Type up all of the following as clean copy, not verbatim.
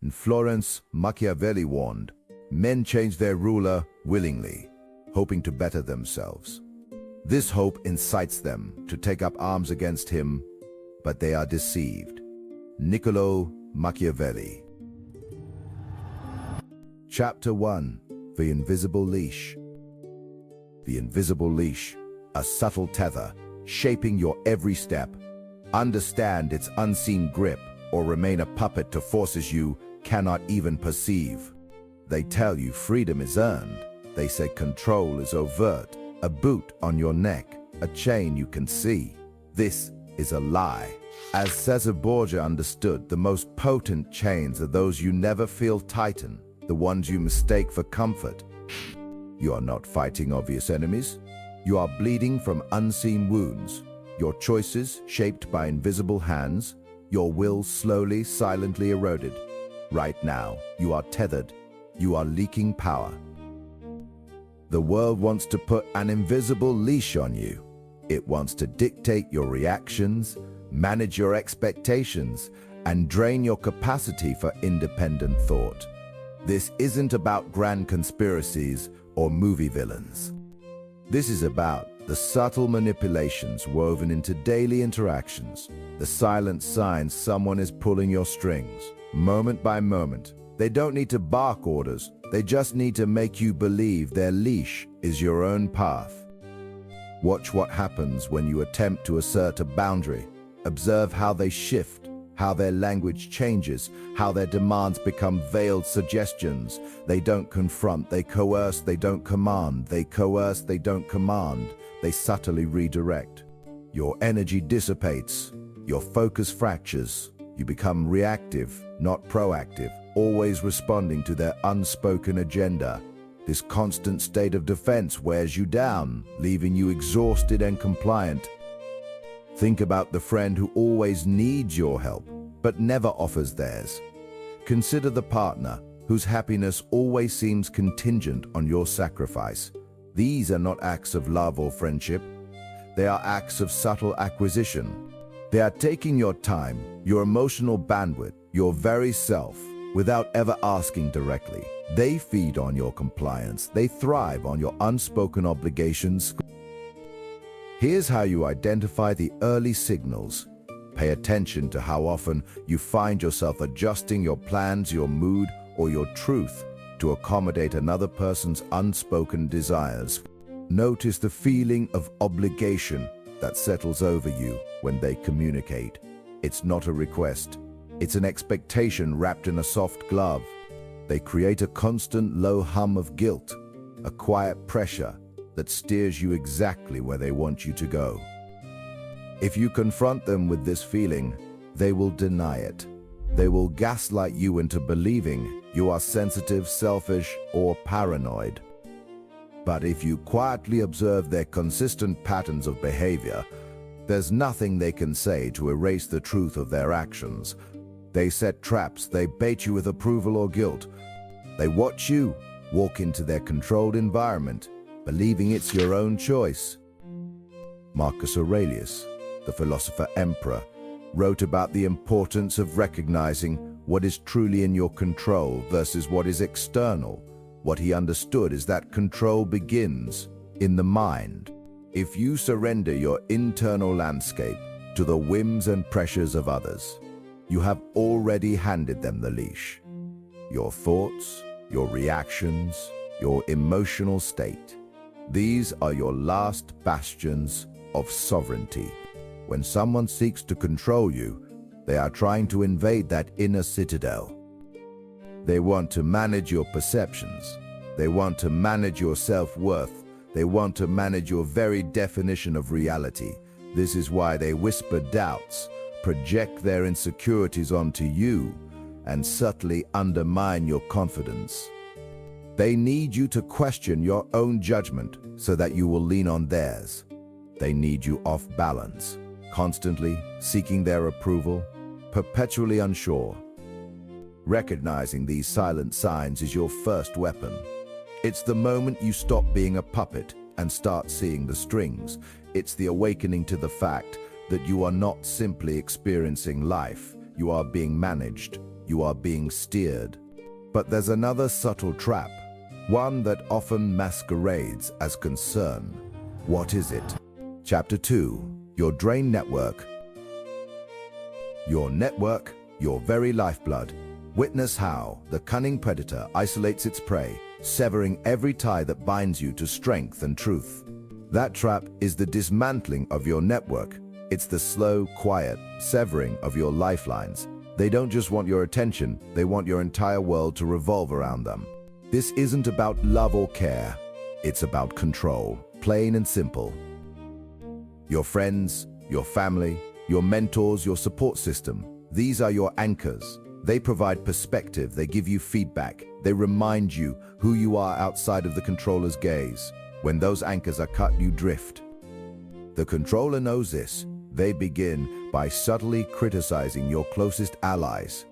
In Florence, Machiavelli warned, men change their ruler willingly, hoping to better themselves. This hope incites them to take up arms against him, but they are deceived. Niccolo Machiavelli. Chapter 1. The Invisible Leash. The invisible leash, a subtle tether, shaping your every step. Understand its unseen grip, or remain a puppet to forces you cannot even perceive. They tell you freedom is earned. They say control is overt, a boot on your neck, a chain you can see. This is a lie. As Cesare Borgia understood, the most potent chains are those you never feel tighten, the ones you mistake for comfort. You are not fighting obvious enemies. You are bleeding from unseen wounds. Your choices shaped by invisible hands, your will slowly, silently eroded. Right now, you are tethered. You are leaking power. The world wants to put an invisible leash on you. It wants to dictate your reactions, manage your expectations, and drain your capacity for independent thought. This isn't about grand conspiracies or movie villains. This is about the subtle manipulations woven into daily interactions, the silent signs someone is pulling your strings, moment by moment. They don't need to bark orders, they just need to make you believe their leash is your own path. Watch what happens when you attempt to assert a boundary. Observe how they shift, how their language changes, how their demands become veiled suggestions. They don't confront, they coerce, they don't command. They coerce, they don't command. They subtly redirect. Your energy dissipates, your focus fractures. You become reactive, not proactive, always responding to their unspoken agenda. This constant state of defense wears you down, leaving you exhausted and compliant. Think about the friend who always needs your help, but never offers theirs. Consider the partner whose happiness always seems contingent on your sacrifice. These are not acts of love or friendship. They are acts of subtle acquisition. They are taking your time, your emotional bandwidth, your very self, without ever asking directly. They feed on your compliance. They thrive on your unspoken obligations. Here's how you identify the early signals. Pay attention to how often you find yourself adjusting your plans, your mood, or your truth to accommodate another person's unspoken desires. Notice the feeling of obligation that settles over you when they communicate. It's not a request. It's an expectation wrapped in a soft glove. They create a constant low hum of guilt, a quiet pressure that steers you exactly where they want you to go. If you confront them with this feeling, they will deny it. They will gaslight you into believing you are sensitive, selfish, or paranoid. But if you quietly observe their consistent patterns of behavior, there's nothing they can say to erase the truth of their actions. They set traps, they bait you with approval or guilt. They watch you walk into their controlled environment, believing it's your own choice. Marcus Aurelius, the philosopher-emperor, wrote about the importance of recognizing what is truly in your control versus what is external. What he understood is that control begins in the mind. If you surrender your internal landscape to the whims and pressures of others, you have already handed them the leash. Your thoughts, your reactions, your emotional state. These are your last bastions of sovereignty. When someone seeks to control you, they are trying to invade that inner citadel. They want to manage your perceptions. They want to manage your self-worth. They want to manage your very definition of reality. This is why they whisper doubts, project their insecurities onto you, and subtly undermine your confidence. They need you to question your own judgment so that you will lean on theirs. They need you off balance, constantly seeking their approval, perpetually unsure. Recognizing these silent signs is your first weapon. It's the moment you stop being a puppet and start seeing the strings. It's the awakening to the fact that you are not simply experiencing life, you are being managed. you are being steered. But there's another subtle trap, one that often masquerades as concern. What is it? Chapter 2. Your drain network. Your network, your very lifeblood. Witness how the cunning predator isolates its prey, severing every tie that binds you to strength and truth. That trap is the dismantling of your network. It's the slow, quiet severing of your lifelines. They don't just want your attention, they want your entire world to revolve around them. This isn't about love or care. It's about control, plain and simple. Your friends, your family, your mentors, your support system, these are your anchors. They provide perspective, they give you feedback, they remind you who you are outside of the controller's gaze. When those anchors are cut, you drift. The controller knows this. They begin by subtly criticizing your closest allies.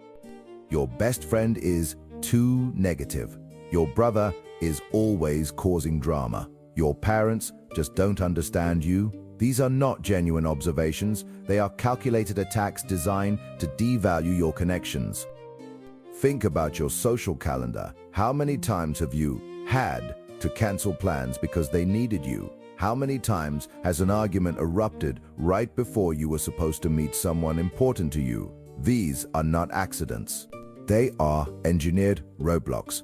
Your best friend is too negative. Your brother is always causing drama. Your parents just don't understand you. These are not genuine observations. They are calculated attacks designed to devalue your connections. Think about your social calendar. How many times have you had to cancel plans because they needed you? How many times has an argument erupted right before you were supposed to meet someone important to you? These are not accidents. They are engineered roadblocks.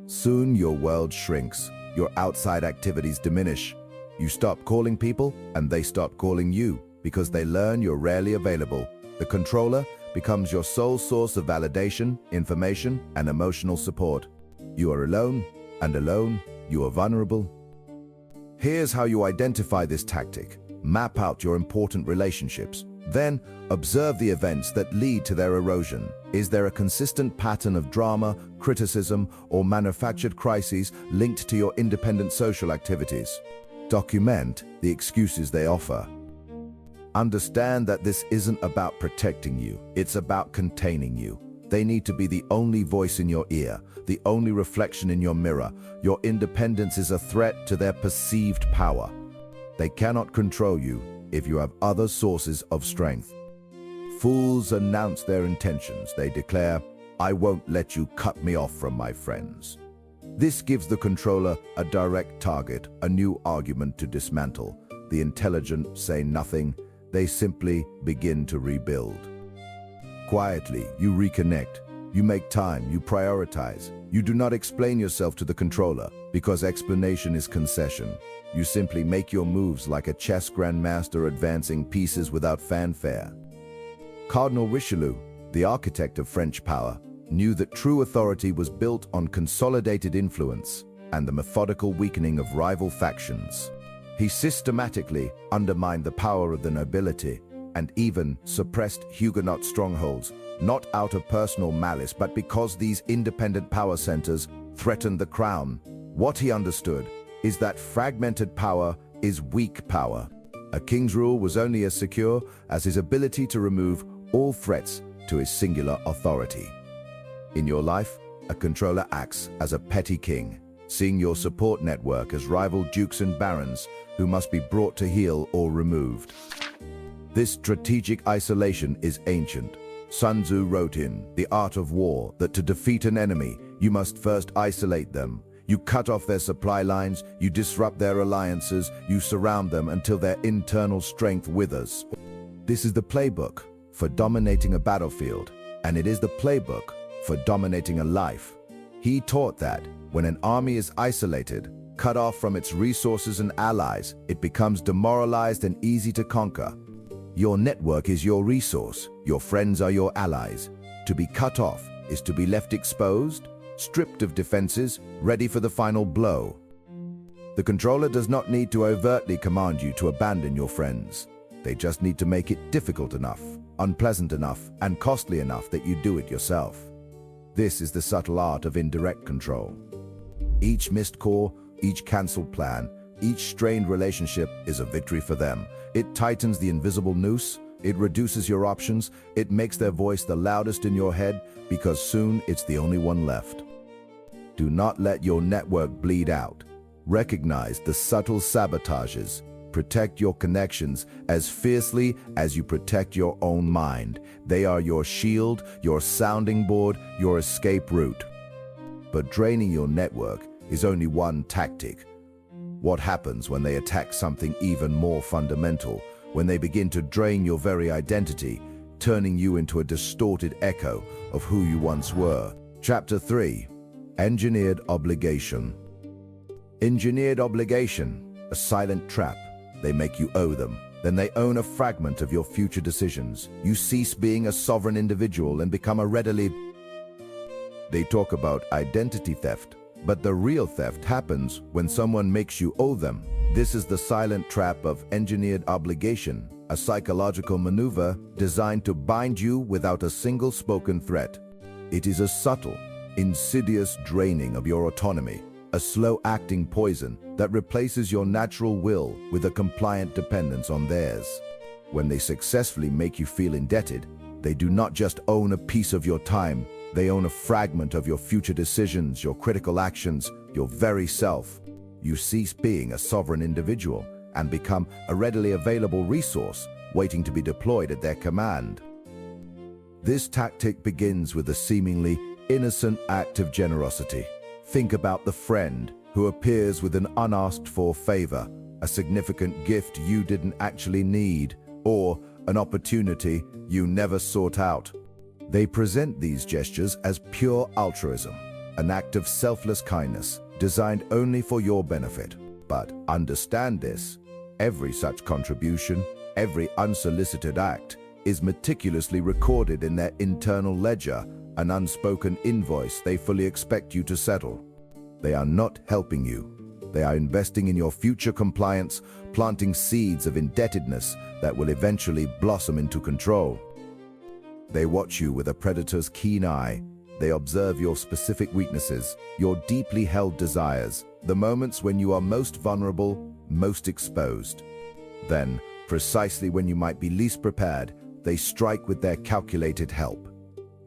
Soon your world shrinks. Your outside activities diminish. You stop calling people and they stop calling you because they learn you're rarely available. The controller becomes your sole source of validation, information, and emotional support. You are alone, and alone, you are vulnerable. Here's how you identify this tactic. Map out your important relationships. Then, observe the events that lead to their erosion. Is there a consistent pattern of drama, criticism, or manufactured crises linked to your independent social activities? Document the excuses they offer. Understand that this isn't about protecting you, it's about containing you. They need to be the only voice in your ear, the only reflection in your mirror. Your independence is a threat to their perceived power. They cannot control you if you have other sources of strength. Fools announce their intentions. They declare, "I won't let you cut me off from my friends." This gives the controller a direct target, a new argument to dismantle. The intelligent say nothing. They simply begin to rebuild. Quietly, you reconnect. You make time, you prioritize. You do not explain yourself to the controller because explanation is concession. You simply make your moves like a chess grandmaster advancing pieces without fanfare. Cardinal Richelieu, the architect of French power, knew that true authority was built on consolidated influence and the methodical weakening of rival factions. He systematically undermined the power of the nobility and even suppressed Huguenot strongholds, not out of personal malice, but because these independent power centers threatened the crown. What he understood is that fragmented power is weak power. A king's rule was only as secure as his ability to remove all threats to his singular authority. In your life, a controller acts as a petty king, seeing your support network as rival dukes and barons who must be brought to heel or removed. This strategic isolation is ancient. Sun Tzu wrote in The Art of War that to defeat an enemy, you must first isolate them. You cut off their supply lines, you disrupt their alliances, you surround them until their internal strength withers. This is the playbook for dominating a battlefield, and it is the playbook for dominating a life. He taught that when an army is isolated, cut off from its resources and allies, it becomes demoralized and easy to conquer. Your network is your resource. Your friends are your allies. To be cut off is to be left exposed, stripped of defenses, ready for the final blow. The controller does not need to overtly command you to abandon your friends. They just need to make it difficult enough, unpleasant enough, and costly enough that you do it yourself. This is the subtle art of indirect control. Each missed call, each cancelled plan, each strained relationship is a victory for them. It tightens the invisible noose, it reduces your options, it makes their voice the loudest in your head because soon it's the only one left. Do not let your network bleed out. Recognize the subtle sabotages. Protect your connections as fiercely as you protect your own mind. They are your shield, your sounding board, your escape route. But draining your network is only one tactic. What happens when they attack something even more fundamental, when they begin to drain your very identity, turning you into a distorted echo of who you once were? Chapter 3. Engineered Obligation. Engineered obligation, a silent trap. They make you owe them. Then they own a fragment of your future decisions. You cease being a sovereign individual and become a readily... They talk about identity theft, but the real theft happens when someone makes you owe them. This is the silent trap of engineered obligation, a psychological maneuver designed to bind you without a single spoken threat. It is a subtle, insidious draining of your autonomy, a slow-acting poison that replaces your natural will with a compliant dependence on theirs. When they successfully make you feel indebted, they do not just own a piece of your time, they own a fragment of your future decisions, your critical actions, your very self. You cease being a sovereign individual and become a readily available resource waiting to be deployed at their command. This tactic begins with a seemingly innocent act of generosity. Think about the friend who appears with an unasked-for favor, a significant gift you didn't actually need, or an opportunity you never sought out. They present these gestures as pure altruism, an act of selfless kindness designed only for your benefit. But understand this, every such contribution, every unsolicited act, is meticulously recorded in their internal ledger, an unspoken invoice they fully expect you to settle. They are not helping you. They are investing in your future compliance, planting seeds of indebtedness that will eventually blossom into control. They watch you with a predator's keen eye. They observe your specific weaknesses, your deeply held desires, the moments when you are most vulnerable, most exposed. Then, precisely when you might be least prepared, they strike with their calculated help.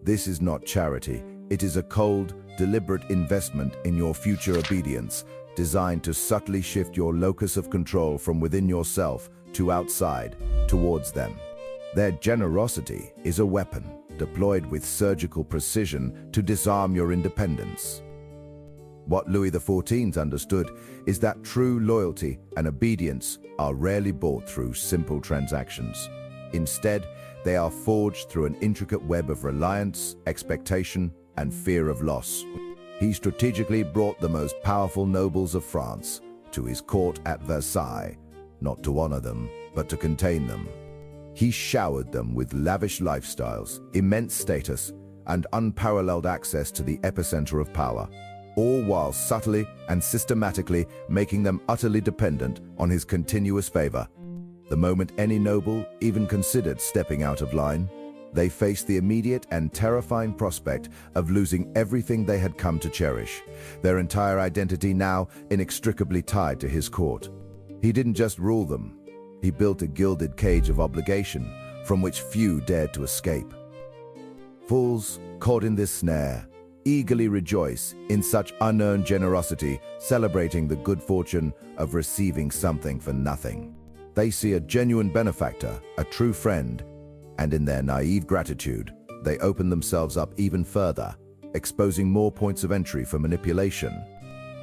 This is not charity. It is a cold, deliberate investment in your future obedience, designed to subtly shift your locus of control from within yourself to outside, towards them. Their generosity is a weapon, deployed with surgical precision to disarm your independence. What Louis XIV understood is that true loyalty and obedience are rarely bought through simple transactions. Instead, they are forged through an intricate web of reliance, expectation, and fear of loss. He strategically brought the most powerful nobles of France to his court at Versailles, not to honor them, but to contain them. He showered them with lavish lifestyles, immense status, and unparalleled access to the epicenter of power, all while subtly and systematically making them utterly dependent on his continuous favor. The moment any noble even considered stepping out of line, they faced the immediate and terrifying prospect of losing everything they had come to cherish, their entire identity now inextricably tied to his court. He didn't just rule them, he built a gilded cage of obligation from which few dared to escape. Fools caught in this snare eagerly rejoice in such unearned generosity, celebrating the good fortune of receiving something for nothing. They see a genuine benefactor, a true friend, and in their naive gratitude, they open themselves up even further, exposing more points of entry for manipulation.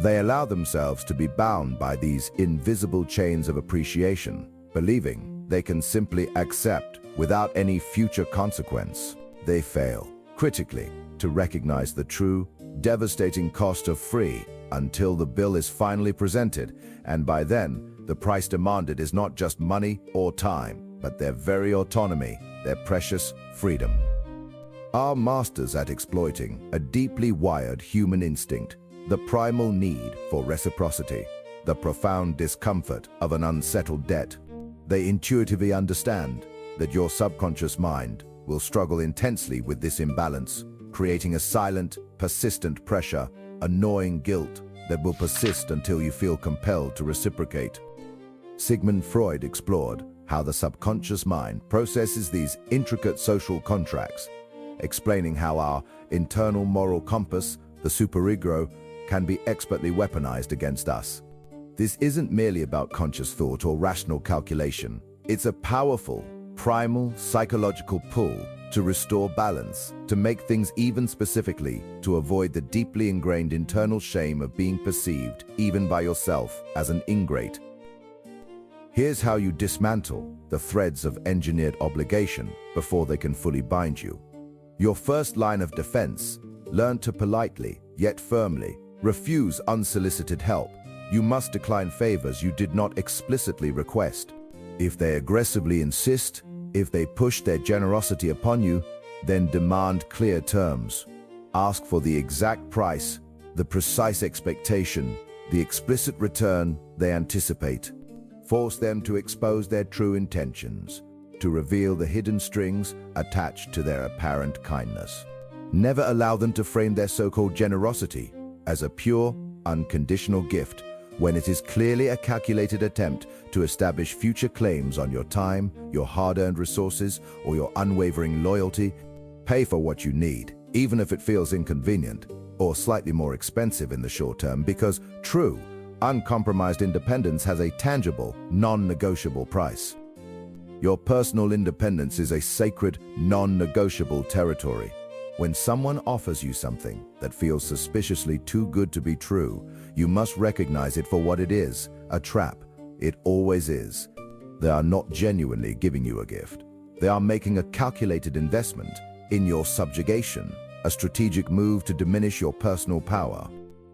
They allow themselves to be bound by these invisible chains of appreciation, believing they can simply accept without any future consequence. They fail, critically, to recognize the true, devastating cost of free until the bill is finally presented, and by then, the price demanded is not just money or time, but their very autonomy, their precious freedom. Our masters at exploiting a deeply wired human instinct, the primal need for reciprocity, the profound discomfort of an unsettled debt. They intuitively understand that your subconscious mind will struggle intensely with this imbalance, creating a silent, persistent pressure, a gnawing guilt that will persist until you feel compelled to reciprocate. Sigmund Freud explored how the subconscious mind processes these intricate social contracts, explaining how our internal moral compass, the superego, can be expertly weaponized against us. This isn't merely about conscious thought or rational calculation. It's a powerful, primal, psychological pull to restore balance, to make things even, specifically to avoid the deeply ingrained internal shame of being perceived, even by yourself, as an ingrate. Here's how you dismantle the threads of engineered obligation before they can fully bind you. Your first line of defense: learn to politely, yet firmly, refuse unsolicited help. You must decline favors you did not explicitly request. If they aggressively insist, if they push their generosity upon you, then demand clear terms. Ask for the exact price, the precise expectation, the explicit return they anticipate. Force them to expose their true intentions, to reveal the hidden strings attached to their apparent kindness. Never allow them to frame their so-called generosity as a pure, unconditional gift, when it is clearly a calculated attempt to establish future claims on your time, your hard-earned resources, or your unwavering loyalty. Pay for what you need, even if it feels inconvenient or slightly more expensive in the short term, because true, uncompromised independence has a tangible, non-negotiable price. Your personal independence is a sacred, non-negotiable territory. When someone offers you something that feels suspiciously too good to be true, you must recognize it for what it is: a trap. It always is. They are not genuinely giving you a gift. They are making a calculated investment in your subjugation, a strategic move to diminish your personal power.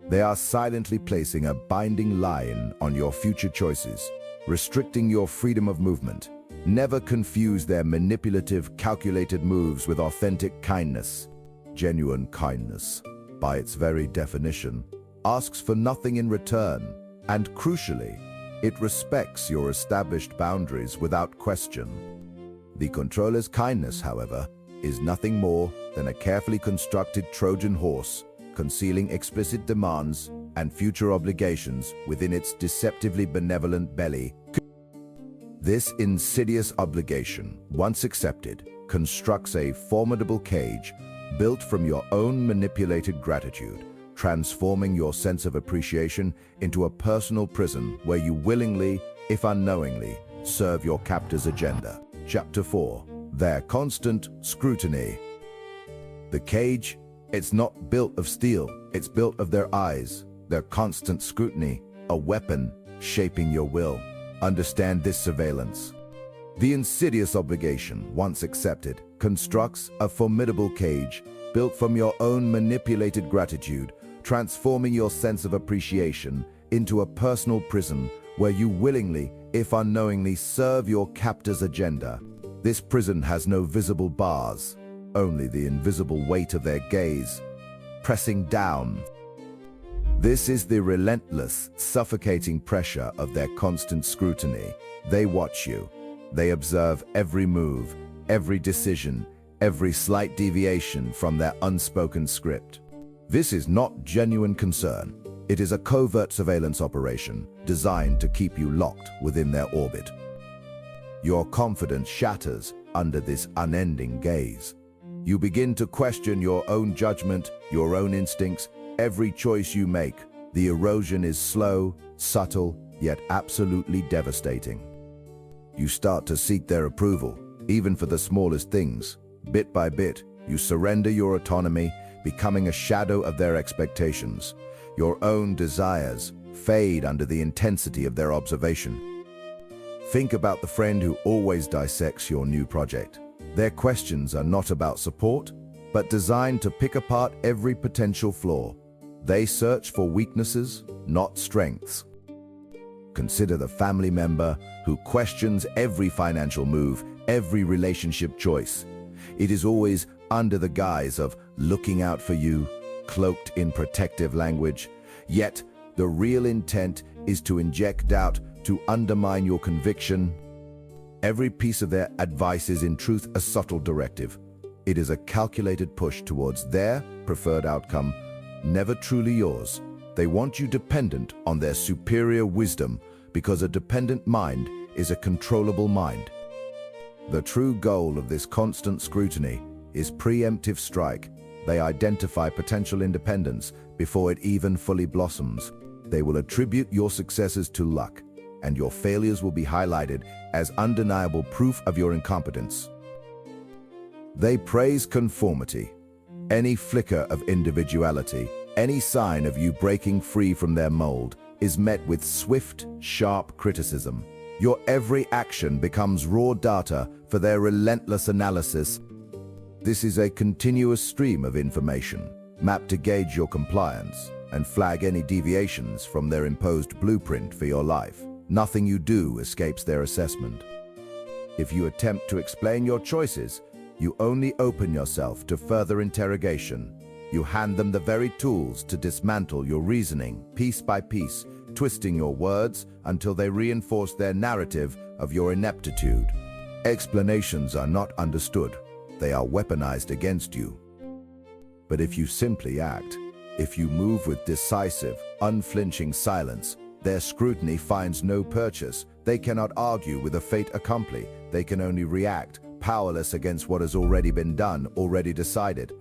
They are silently placing a binding line on your future choices, restricting your freedom of movement. Never confuse their manipulative, calculated moves with authentic kindness. Genuine kindness, by its very definition, asks for nothing in return, and crucially, it respects your established boundaries without question. The controller's kindness, however, is nothing more than a carefully constructed Trojan horse, concealing explicit demands and future obligations within its deceptively benevolent belly. This insidious obligation, once accepted, constructs a formidable cage built from your own manipulated gratitude, transforming your sense of appreciation into a personal prison where you willingly, if unknowingly, serve your captor's agenda. Chapter 4. Their constant scrutiny. The cage, it's not built of steel, it's built of their eyes, their constant scrutiny, a weapon shaping your will. Understand this surveillance. The insidious obligation, once accepted, constructs a formidable cage built from your own manipulated gratitude, transforming your sense of appreciation into a personal prison where you willingly, if unknowingly, serve your captor's agenda. This prison has no visible bars, only the invisible weight of their gaze, pressing down. This is the relentless, suffocating pressure of their constant scrutiny. They watch you. They observe every move, every decision, every slight deviation from their unspoken script. This is not genuine concern. It is a covert surveillance operation designed to keep you locked within their orbit. Your confidence shatters under this unending gaze. You begin to question your own judgment, your own instincts, every choice you make. The erosion is slow, subtle, yet absolutely devastating. You start to seek their approval, even for the smallest things. Bit by bit, you surrender your autonomy, becoming a shadow of their expectations. Your own desires fade under the intensity of their observation. Think about the friend who always dissects your new project. Their questions are not about support, but designed to pick apart every potential flaw. They search for weaknesses, not strengths. Consider the family member who questions every financial move, every relationship choice. It is always under the guise of looking out for you, cloaked in protective language. Yet, the real intent is to inject doubt, to undermine your conviction. Every piece of their advice is in truth a subtle directive. It is a calculated push towards their preferred outcome, never truly yours. They want you dependent on their superior wisdom, because a dependent mind is a controllable mind. The true goal of this constant scrutiny is preemptive strike. They identify potential independence before it even fully blossoms. They will attribute your successes to luck, and your failures will be highlighted as undeniable proof of your incompetence. They praise conformity. Any flicker of individuality, any sign of you breaking free from their mold, is met with swift, sharp criticism. Your every action becomes raw data for their relentless analysis. This is a continuous stream of information, mapped to gauge your compliance and flag any deviations from their imposed blueprint for your life. Nothing you do escapes their assessment. If you attempt to explain your choices, you only open yourself to further interrogation. You hand them the very tools to dismantle your reasoning, piece by piece, twisting your words until they reinforce their narrative of your ineptitude. Explanations are not understood. They are weaponized against you. But if you simply act, if you move with decisive, unflinching silence, their scrutiny finds no purchase. They cannot argue with a fait accompli. They can only react, powerless against what has already been done, already decided.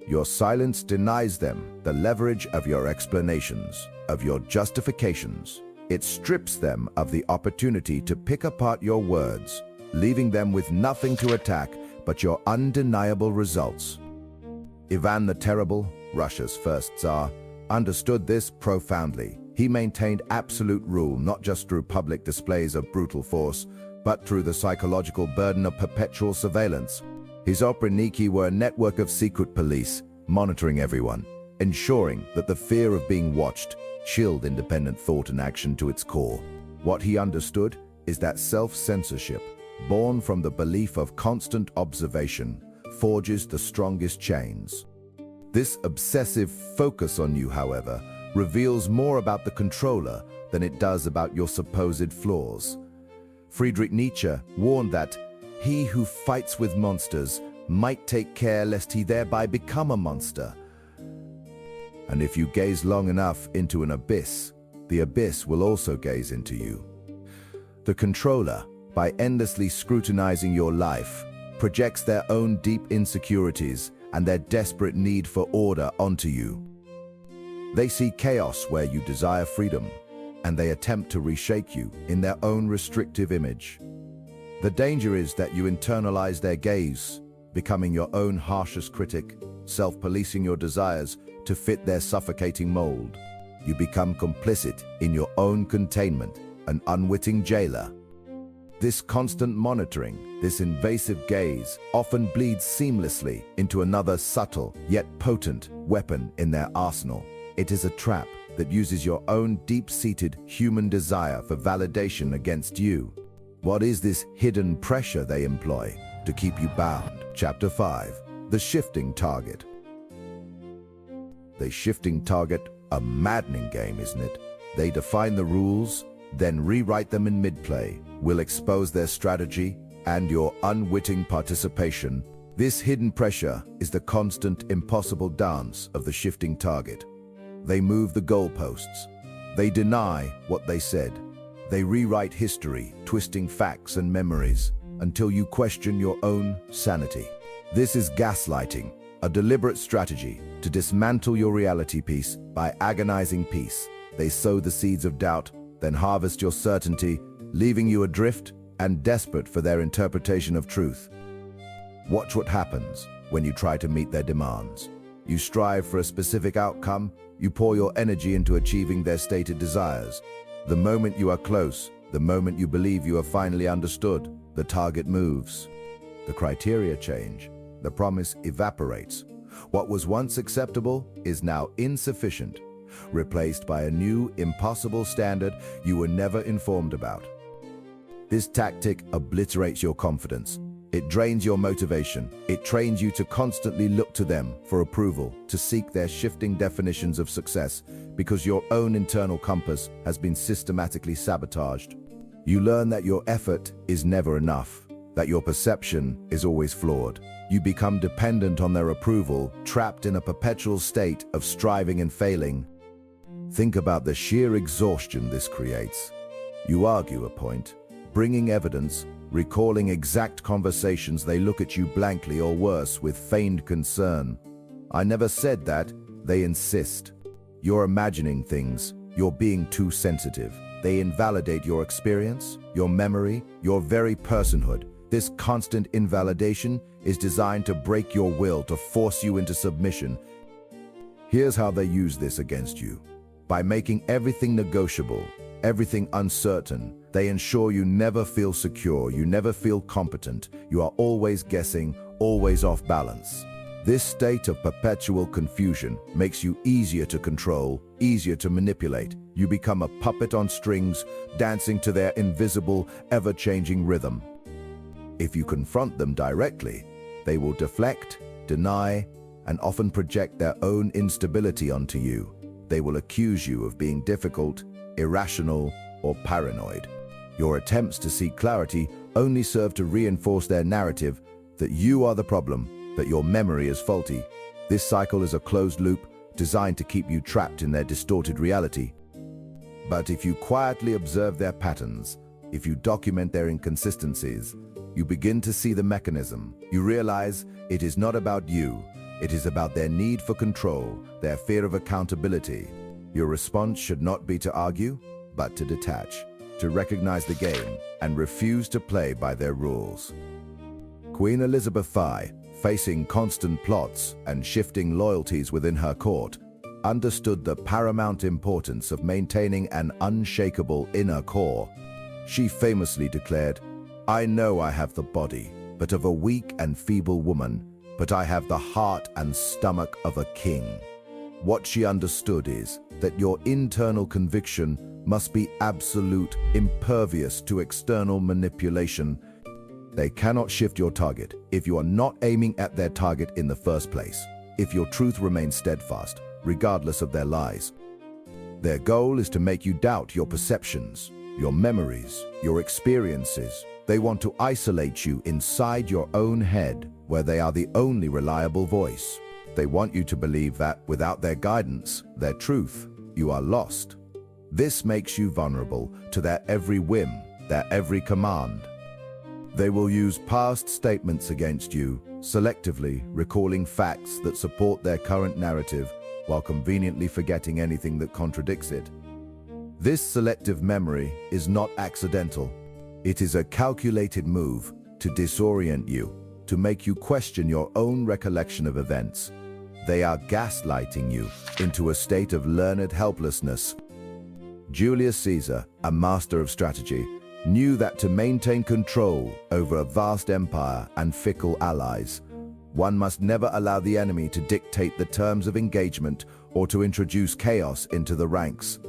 Your silence denies them the leverage of your explanations, of your justifications. It strips them of the opportunity to pick apart your words, leaving them with nothing to attack but your undeniable results. Ivan the Terrible, Russia's first Tsar, understood this profoundly. He maintained absolute rule not just through public displays of brutal force, but through the psychological burden of perpetual surveillance. His operniki were a network of secret police, monitoring everyone, ensuring that the fear of being watched chilled independent thought and action to its core. What he understood is that self-censorship, born from the belief of constant observation, forges the strongest chains. This obsessive focus on you, however, reveals more about the controller than it does about your supposed flaws. Friedrich Nietzsche warned that he who fights with monsters might take care lest he thereby become a monster. And if you gaze long enough into an abyss, the abyss will also gaze into you. The controller, by endlessly scrutinizing your life, projects their own deep insecurities and their desperate need for order onto you. They see chaos where you desire freedom, and they attempt to reshake you in their own restrictive image. The danger is that you internalize their gaze, becoming your own harshest critic, self-policing your desires to fit their suffocating mold. You become complicit in your own containment, an unwitting jailer. This constant monitoring, this invasive gaze, often bleeds seamlessly into another subtle yet potent weapon in their arsenal. It is a trap that uses your own deep-seated human desire for validation against you. What is this hidden pressure they employ to keep you bound? Chapter 5. The Shifting Target. The shifting target, a maddening game, isn't it? They define the rules, then rewrite them in mid-play, will expose their strategy and your unwitting participation. This hidden pressure is the constant, impossible dance of the shifting target. They move the goalposts. They deny what they said. They rewrite history, twisting facts and memories until you question your own sanity. This is gaslighting, a deliberate strategy to dismantle your reality piece by agonizing peace. They sow the seeds of doubt, then harvest your certainty, leaving you adrift and desperate for their interpretation of truth. Watch what happens when you try to meet their demands. You strive for a specific outcome, you pour your energy into achieving their stated desires. The moment you are close, the moment you believe you have finally understood, the target moves. The criteria change. The promise evaporates. What was once acceptable is now insufficient, replaced by a new, impossible standard you were never informed about. This tactic obliterates your confidence. It drains your motivation. It trains you to constantly look to them for approval, to seek their shifting definitions of success, because your own internal compass has been systematically sabotaged. You learn that your effort is never enough, that your perception is always flawed. You become dependent on their approval, trapped in a perpetual state of striving and failing. Think about the sheer exhaustion this creates. You argue a point, bringing evidence, recalling exact conversations. They look at you blankly, or worse, with feigned concern. "I never said that," they insist. You're imagining things, You're being too sensitive. They invalidate your experience, your memory, your very personhood. This constant invalidation is designed to break your will, to force you into submission. Here's how they use this against you. By making everything negotiable, everything uncertain, they ensure you never feel secure, you never feel competent, you are always guessing, always off balance. This state of perpetual confusion makes you easier to control, easier to manipulate. You become a puppet on strings, dancing to their invisible, ever-changing rhythm. If you confront them directly, they will deflect, deny, and often project their own instability onto you. They will accuse you of being difficult, irrational, or paranoid. Your attempts to seek clarity only serve to reinforce their narrative that you are the problem, that your memory is faulty. This cycle is a closed loop designed to keep you trapped in their distorted reality. But if you quietly observe their patterns, if you document their inconsistencies, you begin to see the mechanism. You realize it is not about you. It is about their need for control, their fear of accountability. Your response should not be to argue, but to detach, to recognize the game and refuse to play by their rules. Queen Elizabeth I, facing constant plots and shifting loyalties within her court, understood the paramount importance of maintaining an unshakable inner core. She famously declared, "I know I have the body, but of a weak and feeble woman, but I have the heart and stomach of a king." What she understood is that your internal conviction must be absolute, impervious to external manipulation. They cannot shift your target if you are not aiming at their target in the first place, if your truth remains steadfast, regardless of their lies. Their goal is to make you doubt your perceptions, your memories, your experiences. They want to isolate you inside your own head, where they are the only reliable voice. They want you to believe that without their guidance, their truth, you are lost. This makes you vulnerable to their every whim, their every command. They will use past statements against you, selectively recalling facts that support their current narrative while conveniently forgetting anything that contradicts it. This selective memory is not accidental. It is a calculated move to disorient you, to make you question your own recollection of events. They are gaslighting you into a state of learned helplessness. Julius Caesar, a master of strategy, knew that to maintain control over a vast empire and fickle allies, one must never allow the enemy to dictate the terms of engagement or to introduce chaos into the ranks.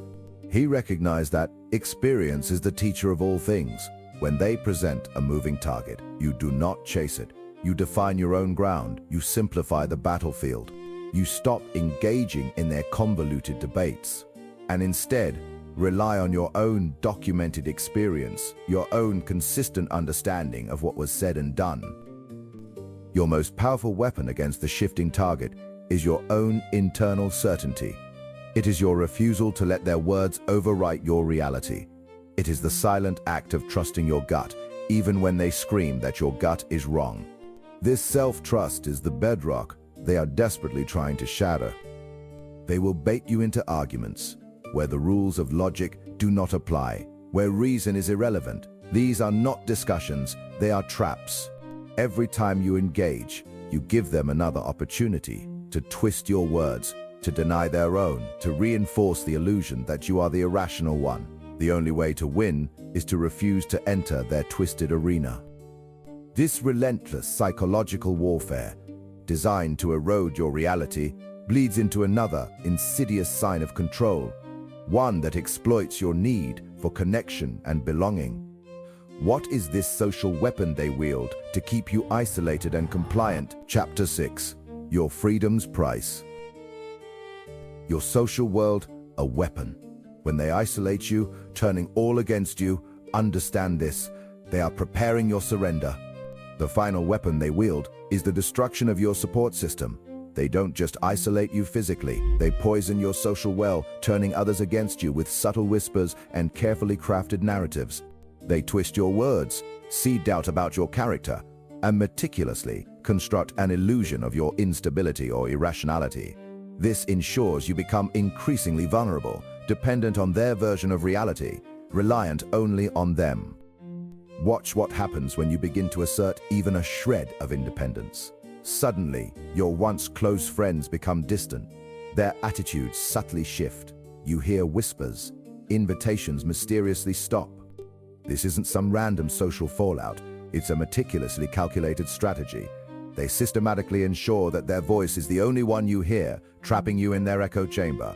He recognized that experience is the teacher of all things. When they present a moving target, you do not chase it. You define your own ground. You simplify the battlefield. You stop engaging in their convoluted debates, and instead rely on your own documented experience, your own consistent understanding of what was said and done. Your most powerful weapon against the shifting target is your own internal certainty. It is your refusal to let their words overwrite your reality. It is the silent act of trusting your gut, even when they scream that your gut is wrong. This self-trust is the bedrock they are desperately trying to shatter. They will bait you into arguments where the rules of logic do not apply, where reason is irrelevant. These are not discussions, they are traps. Every time you engage, you give them another opportunity to twist your words, to deny their own, to reinforce the illusion that you are the irrational one. The only way to win is to refuse to enter their twisted arena. This relentless psychological warfare, designed to erode your reality, bleeds into another insidious sign of control, one that exploits your need for connection and belonging. What is this social weapon they wield to keep you isolated and compliant? Chapter 6. Your freedom's price. Your social world, a weapon. When they isolate you, turning all against you, understand this: they are preparing your surrender. The final weapon they wield is the destruction of your support system. They don't just isolate you physically, they poison your social well, turning others against you with subtle whispers and carefully crafted narratives. They twist your words, seed doubt about your character, and meticulously construct an illusion of your instability or irrationality. This ensures you become increasingly vulnerable dependent on their version of reality, reliant only on them. Watch what happens when you begin to assert even a shred of independence. Suddenly, your once close friends become distant. Their attitudes subtly shift. You hear whispers. Invitations mysteriously stop. This isn't some random social fallout. It's a meticulously calculated strategy. They systematically ensure that their voice is the only one you hear, trapping you in their echo chamber.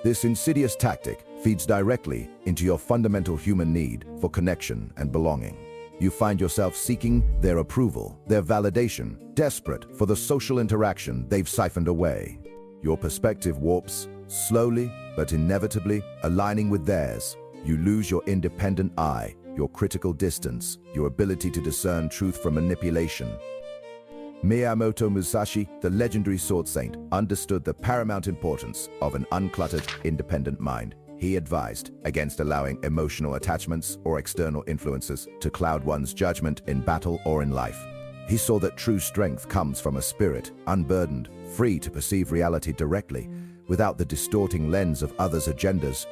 This insidious tactic feeds directly into your fundamental human need for connection and belonging. You find yourself seeking their approval, their validation, desperate for the social interaction they've siphoned away. Your perspective warps, slowly but inevitably aligning with theirs. You lose your independent eye, your critical distance, your ability to discern truth from manipulation. Miyamoto Musashi, the legendary sword saint, understood the paramount importance of an uncluttered, independent mind. He advised against allowing emotional attachments or external influences to cloud one's judgment in battle or in life. He saw that true strength comes from a spirit, unburdened, free to perceive reality directly, without the distorting lens of others' agendas.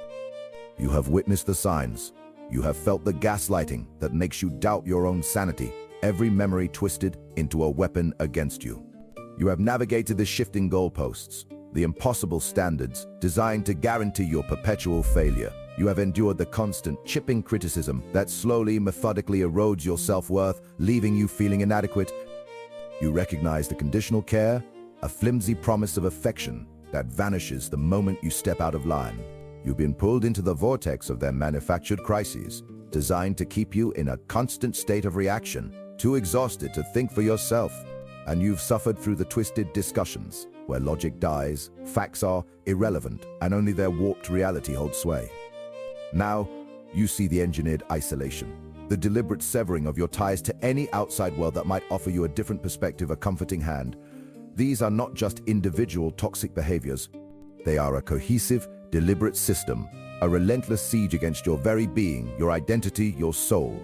You have witnessed the signs. You have felt the gaslighting that makes you doubt your own sanity, every memory twisted into a weapon against you. You have navigated the shifting goalposts, the impossible standards designed to guarantee your perpetual failure. You have endured the constant, chipping criticism that slowly, methodically erodes your self-worth, leaving you feeling inadequate. You recognize the conditional care, a flimsy promise of affection that vanishes the moment you step out of line. You've been pulled into the vortex of their manufactured crises, designed to keep you in a constant state of reaction, too exhausted to think for yourself. And you've suffered through the twisted discussions, where logic dies, facts are irrelevant, and only their warped reality holds sway. Now, you see the engineered isolation, the deliberate severing of your ties to any outside world that might offer you a different perspective, a comforting hand. These are not just individual toxic behaviors. They are a cohesive, deliberate system, a relentless siege against your very being, your identity, your soul.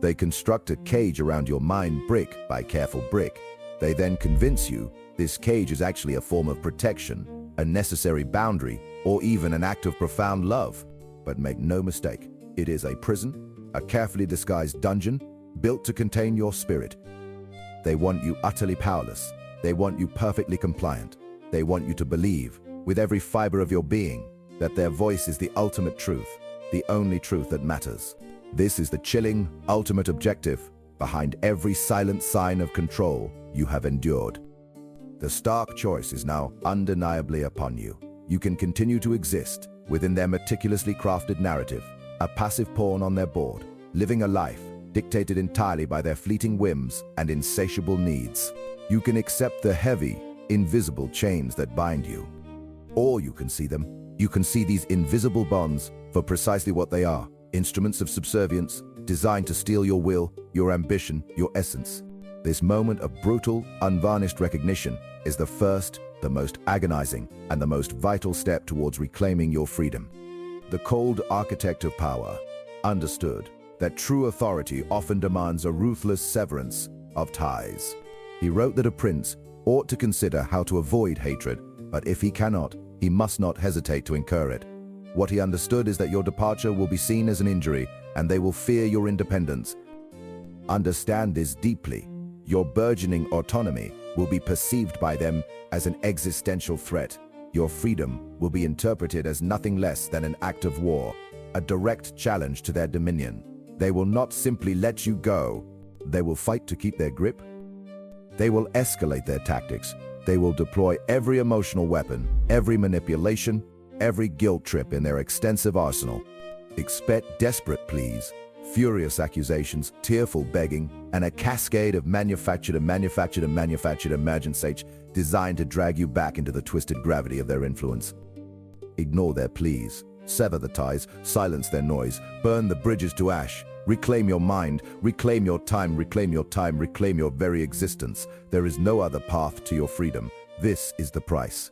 They construct a cage around your mind brick by careful brick. They then convince you this cage is actually a form of protection, a necessary boundary, or even an act of profound love. But make no mistake, it is a prison, a carefully disguised dungeon, built to contain your spirit. They want you utterly powerless. They want you perfectly compliant. They want you to believe, with every fiber of your being, that their voice is the ultimate truth, the only truth that matters. This is the chilling, ultimate objective behind every silent sign of control you have endured. The stark choice is now undeniably upon you. You can continue to exist within their meticulously crafted narrative, a passive pawn on their board, living a life dictated entirely by their fleeting whims and insatiable needs. You can accept the heavy, invisible chains that bind you. Or you can see them. You can see these invisible bonds for precisely what they are, instruments of subservience designed to steal your will, your ambition, your essence. This moment of brutal, unvarnished recognition is the first, the most agonizing, and the most vital step towards reclaiming your freedom. The cold architect of power understood that true authority often demands a ruthless severance of ties. He wrote that a prince ought to consider how to avoid hatred, but if he cannot, he must not hesitate to incur it. What he understood is that your departure will be seen as an injury, and they will fear your independence. Understand this deeply. Your burgeoning autonomy will be perceived by them as an existential threat. Your freedom will be interpreted as nothing less than an act of war, a direct challenge to their dominion. They will not simply let you go. They will fight to keep their grip. They will escalate their tactics. They will deploy every emotional weapon, every manipulation, every guilt trip in their extensive arsenal. Expect desperate pleas, furious accusations, tearful begging, and a cascade of manufactured emergencies designed to drag you back into the twisted gravity of their influence. Ignore their pleas, sever the ties, silence their noise, burn the bridges to ash, reclaim your mind, reclaim your time, reclaim your very existence. There is no other path to your freedom. This is the price.